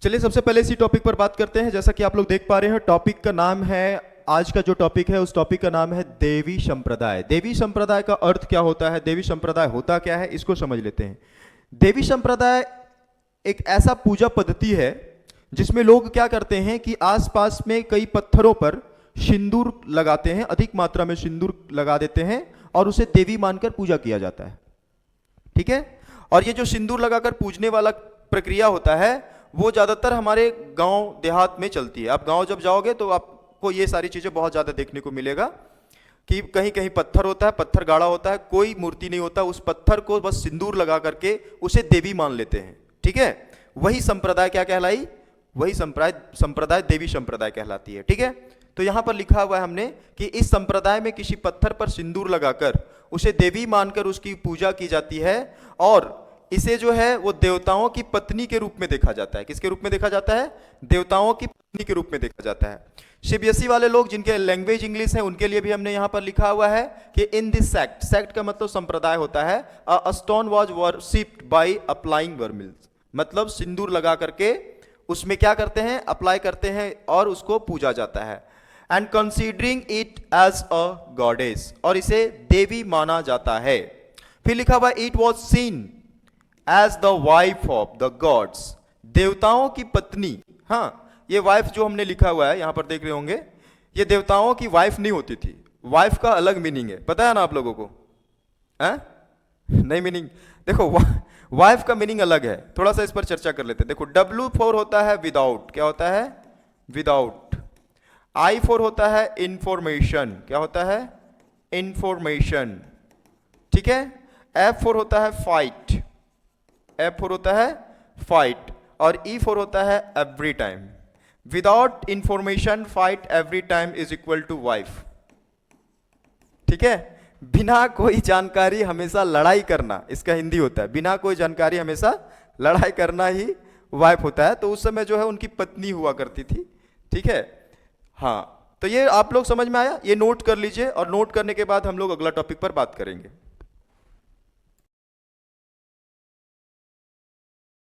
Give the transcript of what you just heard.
चलिए सबसे पहले इसी टॉपिक पर बात करते हैं। जैसा कि आप लोग देख पा रहे हैं, टॉपिक का नाम है, आज का जो टॉपिक है उस टॉपिक का नाम है देवी संप्रदाय। देवी संप्रदाय का अर्थ क्या होता है, देवी संप्रदाय होता क्या है, इसको समझ लेते हैं। देवी संप्रदाय एक ऐसा पूजा पद्धति है जिसमें लोग क्या करते हैं कि आसपास में कई पत्थरों पर सिंदूर लगाते हैं, अधिक मात्रा में सिंदूर लगा देते हैं और उसे देवी मानकर पूजा किया जाता है। ठीक है। और ये जो सिंदूर लगाकर पूजने वाला प्रक्रिया होता है वो ज्यादातर हमारे गांव देहात में चलती है। आप गांव जब जाओगे तो आपको ये सारी चीजें बहुत ज्यादा देखने को मिलेगा कि कहीं कहीं पत्थर होता है, पत्थर गाढ़ा होता है, कोई मूर्ति नहीं होता, उस पत्थर को बस सिंदूर लगा करके उसे देवी मान लेते हैं। ठीक है। वही संप्रदाय क्या कहलाई, वही संप्रदाय देवी संप्रदाय कहलाती है। ठीक है। तो यहां पर लिखा हुआ है हमने कि इस संप्रदाय में किसी पत्थर पर सिंदूर लगाकर उसे देवी मानकर उसकी पूजा की जाती है और इसे जो है वो देवताओं की पत्नी के रूप में देखा जाता है। किसके रूप में देखा जाता है? देवताओं की पत्नी के रूप में देखा जाता है। सीबीएसई वाले लोग जिनके लैंग्वेज इंग्लिश है उनके लिए भी हमने यहां पर लिखा हुआ है कि इन दिस सेक्ट, सेक्ट का मतलब संप्रदाय होता है, a stone was worshipped by applying vermils, मतलब सिंदूर लगा करके उसमें क्या करते हैं, अप्लाई करते हैं और उसको पूजा जाता है। And considering it as a goddess, और इसे देवी माना जाता है। फिर लिखा हुआ it was seen as the wife of the gods, देवताओं की पत्नी। हाँ, ये वाइफ जो हमने लिखा हुआ है यहां पर देख रहे होंगे, ये देवताओं की वाइफ नहीं होती थी। वाइफ का अलग मीनिंग है, पता है ना आप लोगों को? नहीं मीनिंग, देखो वाइफ का मीनिंग अलग है, थोड़ा सा इस पर चर्चा कर लेते हैं। देखो W4 होता है विदाउट, क्या होता है? विदाउट। I4 होता है इंफॉर्मेशन, क्या होता है? इंफॉर्मेशन। ठीक है। F4 होता है फाइट, F4 होता है फाइट, और E4 होता है every time. Without information fight every time is equal to wife. ठीक है। बिना कोई जानकारी हमेशा लड़ाई करना, इसका हिंदी होता है बिना कोई जानकारी हमेशा लड़ाई करना ही वाइफ होता है। तो उस समय जो है उनकी पत्नी हुआ करती थी। ठीक है। हाँ, तो ये आप लोग समझ में आया, ये नोट कर लीजिए और नोट करने के बाद हम लोग अगला टॉपिक पर बात करेंगे।